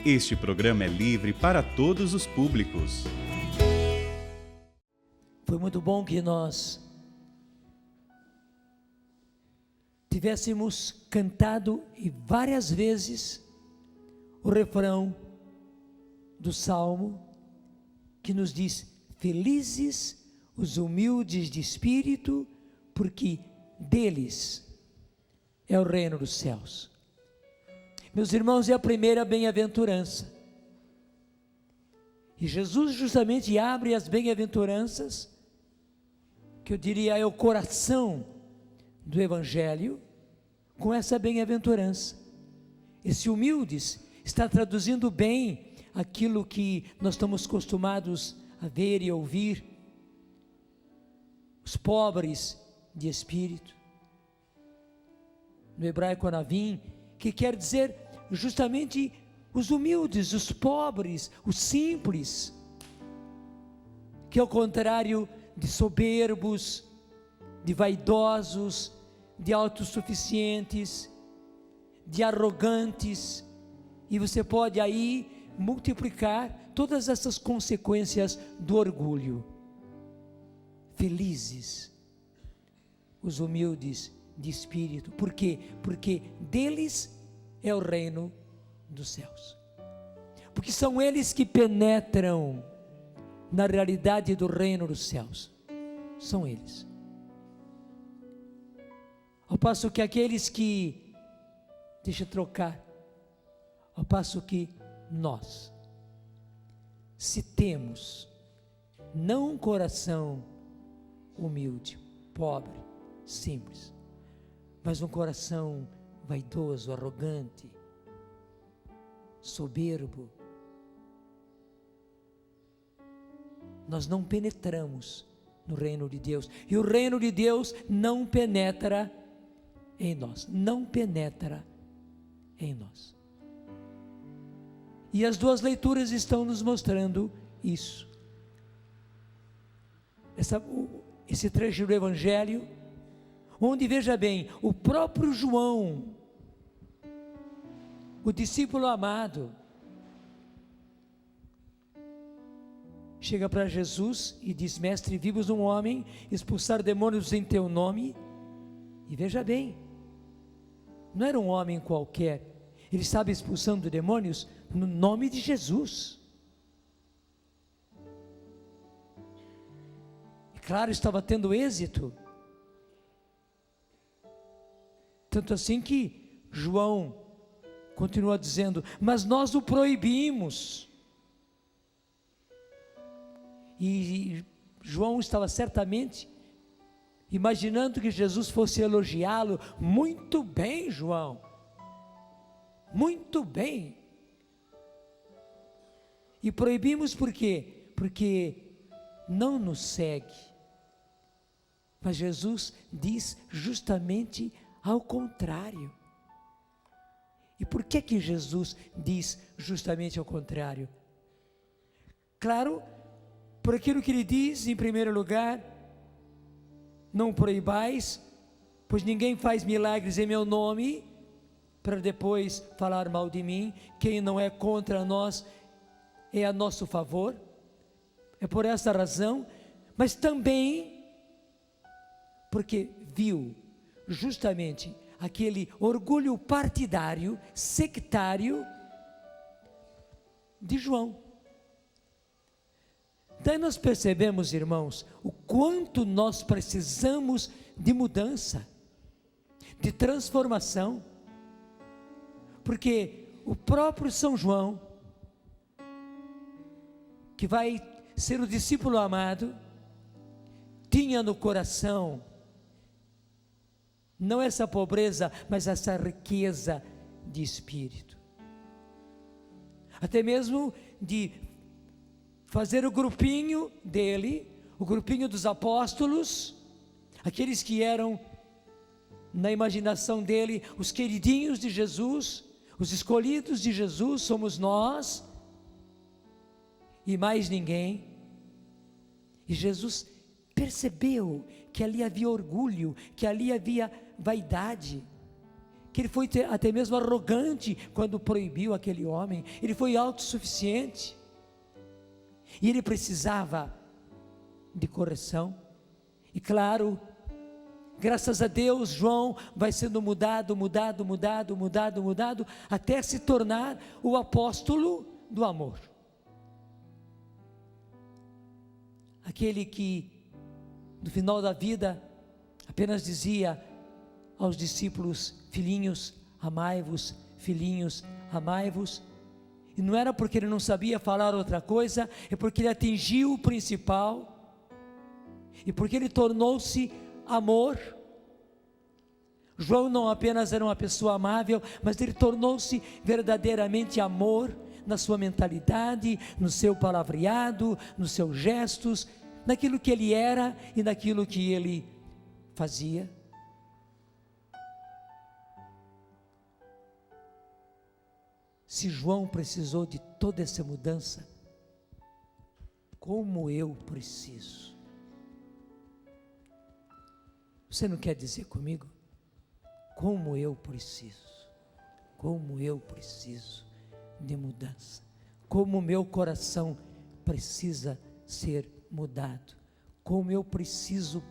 Este programa é livre para todos os públicos. Foi muito bom que nós tivéssemos cantado e várias vezes o refrão do Salmo que nos diz: felizes os humildes de espírito, porque deles é o reino dos céus. Meus irmãos, é a primeira bem-aventurança. E Jesus justamente abre as bem-aventuranças, que eu diria é o coração do Evangelho, com essa bem-aventurança. Esse humildes está traduzindo bem aquilo que nós estamos acostumados a ver e ouvir. Os pobres de espírito. No hebraico anavim, que quer dizer justamente os humildes, os pobres, os simples, que ao contrário de soberbos, de vaidosos, de autossuficientes, de arrogantes, e você pode aí multiplicar todas essas consequências do orgulho. Felizes os humildes de espírito. Por quê? Porque deles é o reino dos céus. Porque são eles que penetram na realidade do reino dos céus. São eles. Ao passo que aqueles que, deixa eu trocar, ao passo que nós, se temos não um coração humilde, pobre, simples, mas um coração vaidoso, arrogante, soberbo, nós não penetramos no reino de Deus, e o reino de Deus não penetra em nós, não penetra em nós. E as duas leituras estão nos mostrando isso. Esse trecho do Evangelho, onde, veja bem, o próprio João, o discípulo amado, chega para Jesus e diz: mestre, vimos um homem expulsar demônios em teu nome. E veja bem, não era um homem qualquer, ele estava expulsando demônios no nome de Jesus. E claro, estava tendo êxito. Tanto assim que João continua dizendo: mas nós o proibimos. E João estava certamente imaginando que Jesus fosse elogiá-lo. Muito bem, João, muito bem. E proibimos por quê? Porque não nos segue. Mas Jesus diz justamente ao contrário. E por que Jesus diz justamente ao contrário? Claro, por aquilo que ele diz, em primeiro lugar: não proibais, pois ninguém faz milagres em meu nome, para depois falar mal de mim. Quem não é contra nós é a nosso favor. É por essa razão, mas também porque viu justamente aquele orgulho partidário, sectário de João. Daí nós percebemos, irmãos, o quanto nós precisamos de mudança, de transformação, porque o próprio São João, que vai ser o discípulo amado, tinha no coração não essa pobreza, mas essa riqueza de espírito, até mesmo de fazer o grupinho dele, o grupinho dos apóstolos, aqueles que eram, na imaginação dele, os queridinhos de Jesus, os escolhidos de Jesus, somos nós, e mais ninguém. E Jesus percebeu que ali havia orgulho, que ali havia vaidade, que ele foi até mesmo arrogante quando proibiu aquele homem. Ele foi autossuficiente. E ele precisava de correção. E claro, graças a Deus, João vai sendo mudado, até se tornar o apóstolo do amor. Aquele que, no final da vida, apenas dizia aos discípulos: filhinhos, amai-vos, filhinhos, amai-vos. E não era porque ele não sabia falar outra coisa, é porque ele atingiu o principal, e porque ele tornou-se amor. João não apenas era uma pessoa amável, mas ele tornou-se verdadeiramente amor, na sua mentalidade, no seu palavreado, nos seus gestos, naquilo que ele era e naquilo que ele fazia. Se João precisou de toda essa mudança, como eu preciso? Você não quer dizer comigo? Como eu preciso de mudança, como o meu coração precisa ser mudado, como eu preciso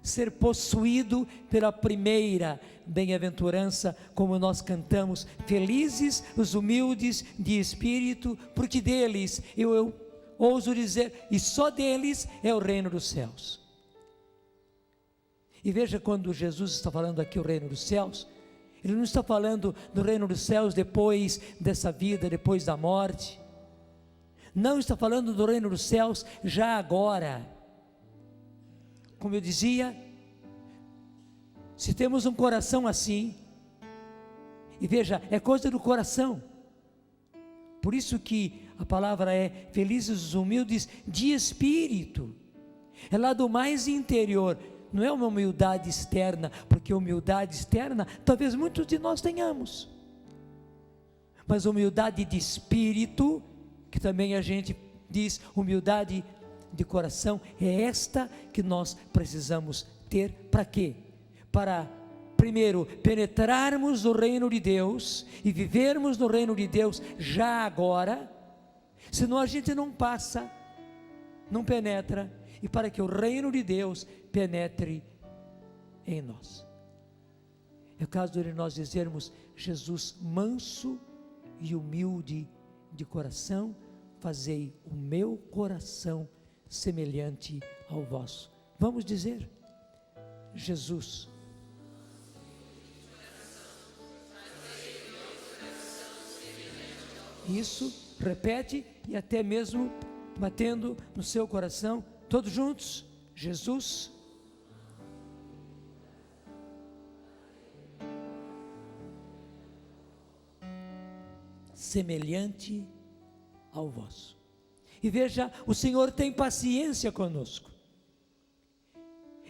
ser possuído pela primeira bem-aventurança, como nós cantamos: felizes os humildes de espírito, porque deles, eu ouso dizer, e só deles é o reino dos céus. E veja, quando Jesus está falando aqui o reino dos céus, ele não está falando do reino dos céus depois dessa vida, depois da morte. Não, está falando do reino dos céus já agora. Como eu dizia, se temos um coração assim, e veja, é coisa do coração. Por isso que a palavra é: felizes os humildes de espírito. É lá do mais interior. Não é uma humildade externa, porque humildade externa talvez muitos de nós tenhamos, mas humildade de espírito, que também a gente diz humildade de coração, é esta que nós precisamos ter. Para quê? Para, primeiro, penetrarmos no reino de Deus e vivermos no reino de Deus já agora, senão a gente não passa, não penetra. E para que o reino de Deus penetre em nós, é o caso de nós dizermos: Jesus manso e humilde de coração, fazei o meu coração semelhante ao vosso. Vamos dizer: Jesus, isso, repete, e até mesmo batendo no seu coração, todos juntos: Jesus, semelhante ao vosso. E veja, o Senhor tem paciência conosco.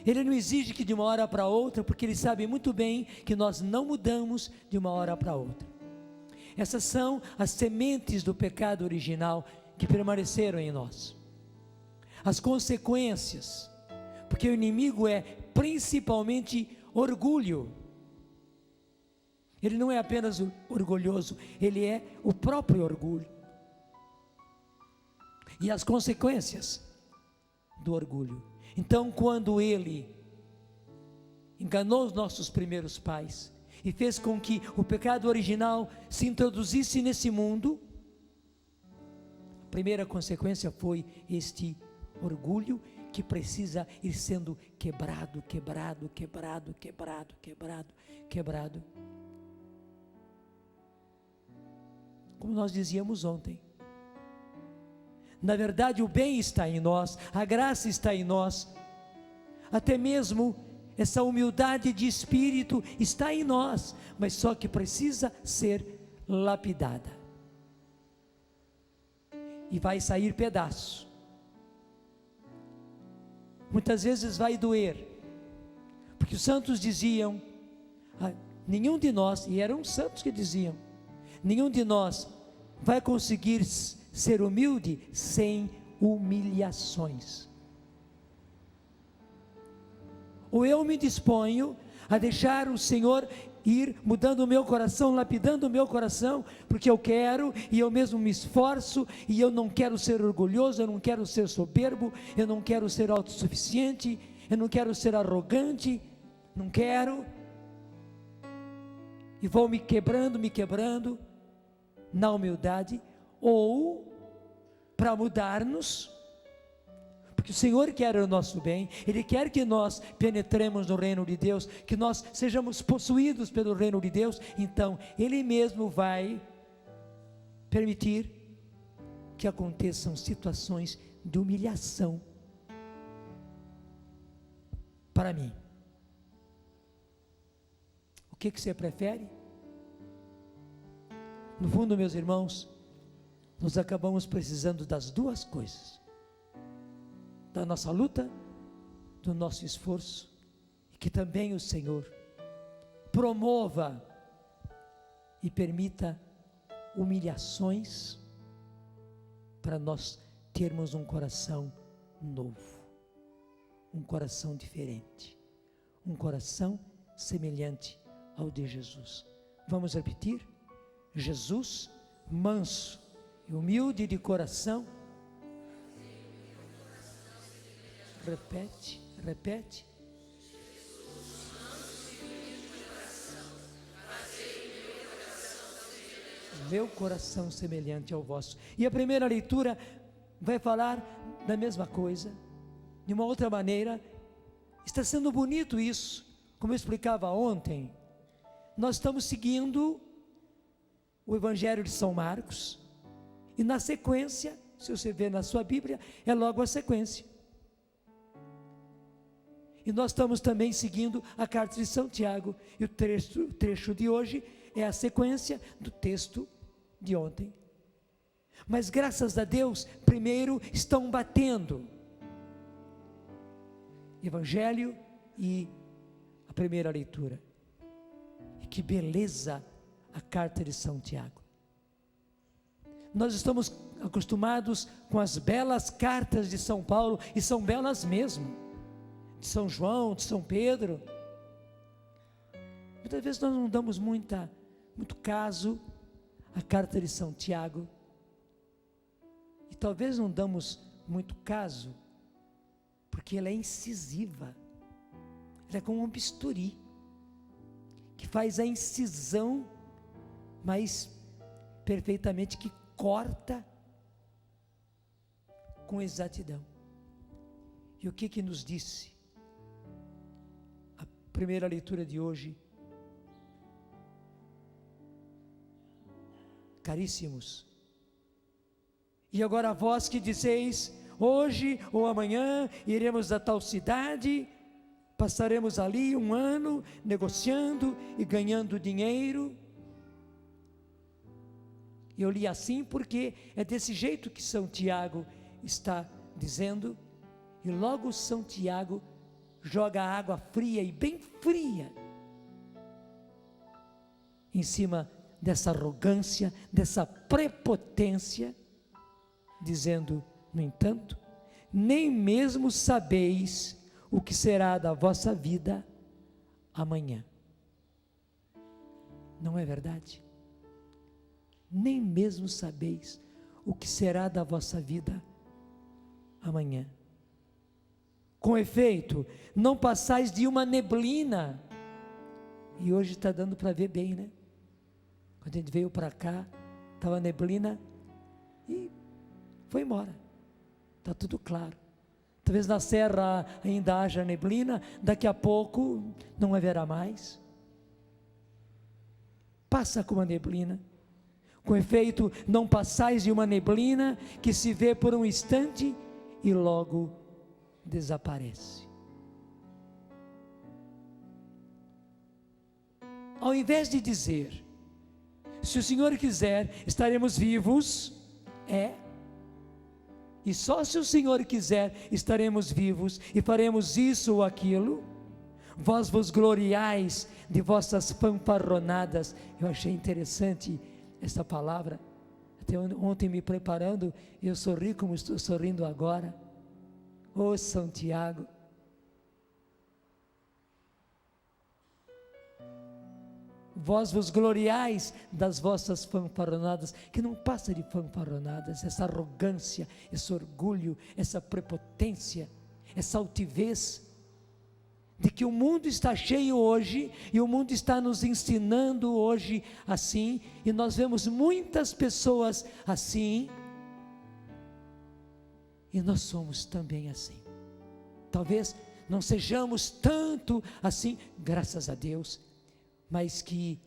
Ele não exige que de uma hora para outra, porque Ele sabe muito bem que nós não mudamos de uma hora para outra. Essas são as sementes do pecado original que permaneceram em nós. As consequências, porque o inimigo é principalmente orgulho. Ele não é apenas orgulhoso, ele é o próprio orgulho. E as consequências do orgulho. Então, quando ele enganou os nossos primeiros pais e fez com que o pecado original se introduzisse nesse mundo, a primeira consequência foi este orgulho que precisa ir sendo quebrado. Como nós dizíamos ontem, na verdade o bem está em nós, a graça está em nós, até mesmo essa humildade de espírito está em nós, mas só que precisa ser lapidada, e vai sair pedaço. Muitas vezes vai doer, porque os santos diziam, nenhum de nós, e eram santos que diziam, nenhum de nós vai conseguir ser humilde sem humilhações. Ou eu me disponho a deixar o Senhor ir mudando o meu coração, lapidando o meu coração, porque eu quero, e eu mesmo me esforço, e eu não quero ser orgulhoso, eu não quero ser soberbo, eu não quero ser autossuficiente, eu não quero ser arrogante, não quero, e vou me quebrando, na humildade, ou para mudar-nos, porque o Senhor quer o nosso bem, Ele quer que nós penetremos no reino de Deus, que nós sejamos possuídos pelo reino de Deus, então Ele mesmo vai permitir que aconteçam situações de humilhação para mim. O que você prefere? No fundo, meus irmãos, nós acabamos precisando das duas coisas: da nossa luta, do nosso esforço, e que também o Senhor promova e permita humilhações para nós termos um coração novo, um coração diferente, um coração semelhante ao de Jesus. Vamos repetir? Jesus, manso e humilde de coração. Repete. Meu coração semelhante ao vosso. E a primeira leitura vai falar da mesma coisa, de uma outra maneira. Está sendo bonito isso, como eu explicava ontem. Nós estamos seguindo o Evangelho de São Marcos, e na sequência, se você ver na sua Bíblia, é logo a sequência. E nós estamos também seguindo a carta de São Tiago, e o trecho de hoje é a sequência do texto de ontem. Mas graças a Deus, primeiro estão batendo Evangelho e a primeira leitura. E que beleza a carta de São Tiago. Nós estamos acostumados com as belas cartas de São Paulo, e são belas mesmo, de São João, de São Pedro. Muitas vezes nós não damos muito caso à carta de São Tiago, e talvez não damos muito caso, porque ela é incisiva, ela é como um bisturi, que faz a incisão, mas perfeitamente, que corta com exatidão. E o que nos disse a primeira leitura de hoje? Caríssimos, e agora vós que dizeis, hoje ou amanhã iremos a tal cidade, passaremos ali um ano negociando e ganhando dinheiro. E eu li assim porque é desse jeito que São Tiago está dizendo, e logo São Tiago joga água fria, e bem fria, em cima dessa arrogância, dessa prepotência, dizendo: no entanto, nem mesmo sabeis o que será da vossa vida amanhã. Não é verdade? Nem mesmo sabeis o que será da vossa vida amanhã. Com efeito, não passais de uma neblina, e hoje está dando para ver bem, né? Quando a gente veio para cá, estava neblina, e foi embora, está tudo claro. Talvez na serra ainda haja neblina, daqui a pouco não haverá mais. Passa com uma neblina. Com efeito, não passais de uma neblina que se vê por um instante e logo desaparece. Ao invés de dizer, se o Senhor quiser, estaremos vivos, e só se o Senhor quiser, estaremos vivos e faremos isso ou aquilo, vós vos gloriais de vossas fanfarronadas. Eu achei interessante essa palavra, até ontem me preparando, eu sorri como estou sorrindo agora. Ô São Tiago, Vós vos gloriais das vossas fanfaronadas, que não passa de fanfaronadas, essa arrogância, esse orgulho, essa prepotência, essa altivez, de que o mundo está cheio hoje, e o mundo está nos ensinando hoje assim, e nós vemos muitas pessoas assim, e nós somos também assim. Talvez não sejamos tanto assim, graças a Deus, mas que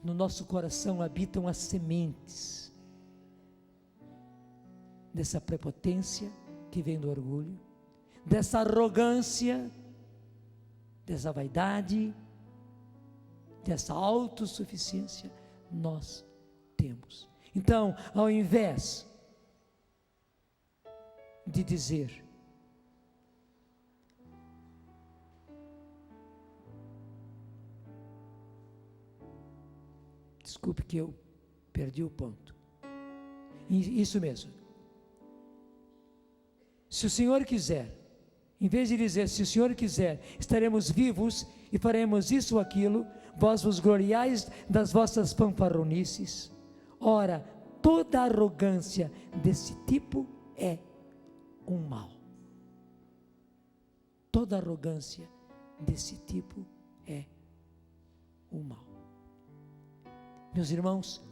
no nosso coração habitam as sementes dessa prepotência que vem do orgulho, dessa arrogância, dessa vaidade, dessa autossuficiência, nós temos. Então, ao invés de dizer, desculpe que eu perdi o ponto. Isso mesmo. Se o Senhor quiser, em vez de dizer, se o Senhor quiser, estaremos vivos e faremos isso ou aquilo, vós vos gloriais das vossas fanfarronices. Ora, toda arrogância desse tipo é um mal. Toda arrogância desse tipo é um mal. Meus irmãos,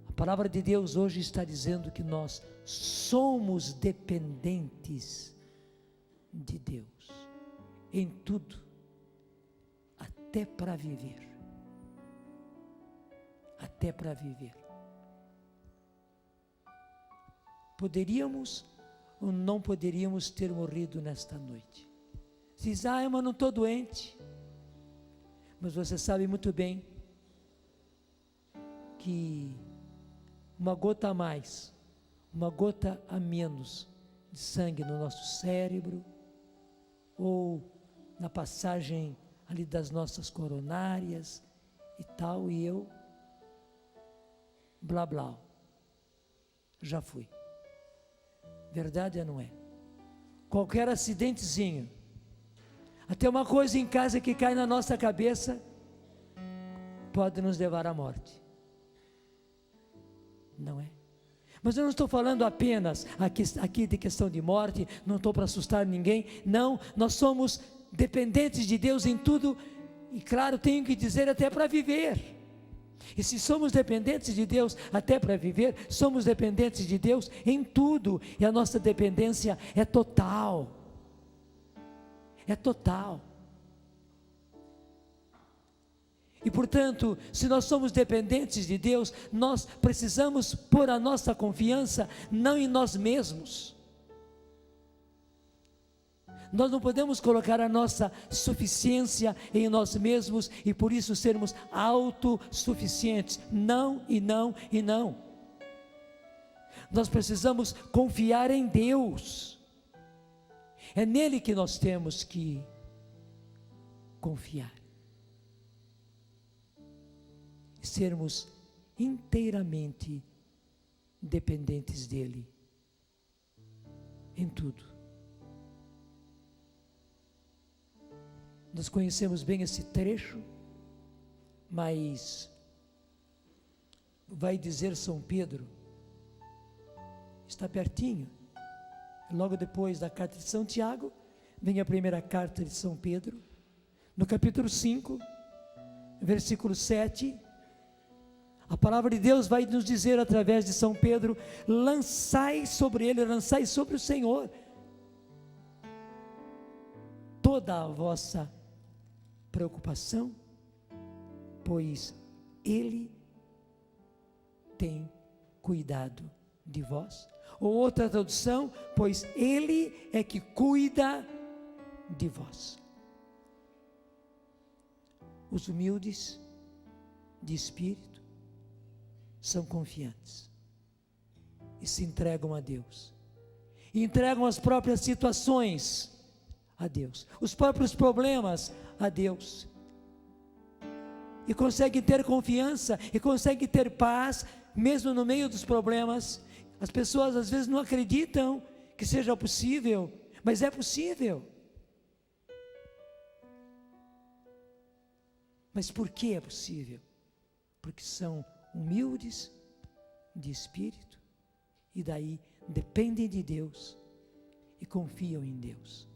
a palavra de Deus hoje está dizendo que nós somos dependentes de Deus, em tudo, até para viver, até para viver. Poderíamos ou não poderíamos ter morrido nesta noite? Você diz, mas não estou doente, mas você sabe muito bem, que uma gota a mais, uma gota a menos de sangue no nosso cérebro, ou na passagem ali das nossas coronárias e tal, e eu, blá blá, já fui. Verdade ou não é? Qualquer acidentezinho, até uma coisa em casa que cai na nossa cabeça, pode nos levar à morte. Não é? Mas eu não estou falando apenas aqui de questão de morte, não estou para assustar ninguém, não, nós somos dependentes de Deus em tudo, e claro, tenho que dizer até para viver. E se somos dependentes de Deus até para viver, somos dependentes de Deus em tudo, e a nossa dependência é total. É total. E portanto, se nós somos dependentes de Deus, nós precisamos pôr a nossa confiança não em nós mesmos. Nós não podemos colocar a nossa suficiência em nós mesmos e por isso sermos autossuficientes. Não e não e não. Nós precisamos confiar em Deus. É nele que nós temos que confiar. Sermos inteiramente dependentes dele em tudo. Nós conhecemos bem esse trecho, mas vai dizer São Pedro, está pertinho, logo depois da carta de São Tiago, vem a primeira carta de São Pedro, no capítulo 5, versículo 7, a palavra de Deus vai nos dizer através de São Pedro, lançai sobre ele, lançai sobre o Senhor, toda a vossa preocupação, pois ele tem cuidado de vós. Ou outra tradução, pois ele é que cuida de vós. Os humildes de espírito são confiantes e se entregam a Deus, e entregam as próprias situações a Deus, os próprios problemas a Deus, e conseguem ter confiança, e conseguem ter paz, mesmo no meio dos problemas. As pessoas às vezes não acreditam que seja possível, mas é possível. Mas por que é possível? porque são humildes de espírito e daí dependem de Deus e confiam em Deus.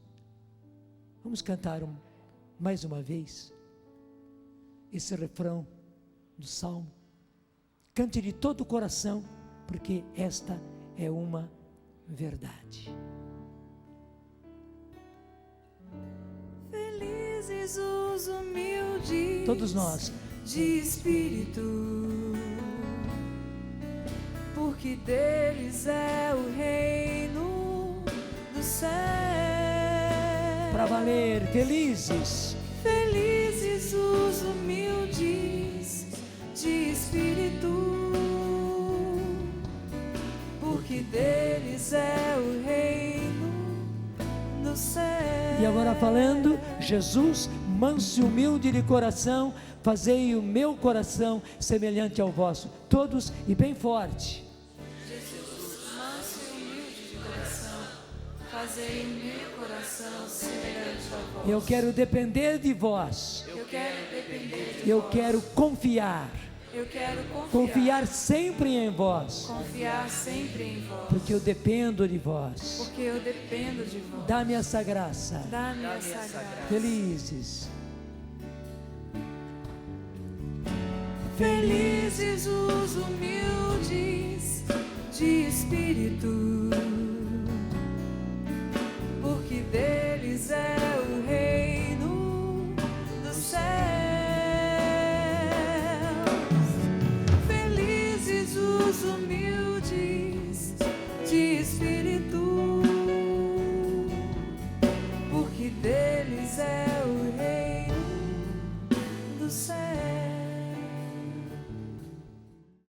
Vamos cantar mais uma vez esse refrão do Salmo. Cante de todo o coração, porque esta é uma verdade. Felizes os humildes, Todos nós, de espírito, porque deles é o reino do céu. para valer, felizes. Felizes os humildes de espírito, porque deles é o reino do céu. E agora falando, Jesus, manso e humilde de coração, fazei o meu coração semelhante ao vosso. Todos e bem forte. Jesus, manso e humilde de coração, fazei o meu coração semelhante ao vosso. Eu quero depender de vós. Eu quero depender de Eu vós. quero confiar. Eu quero Confiar sempre em vós. confiar sempre em vós, Porque eu dependo de vós. porque eu dependo de vós. Dá-me essa graça. Dá-me essa graça. Felizes. Felizes os humildes de espírito, porque deles é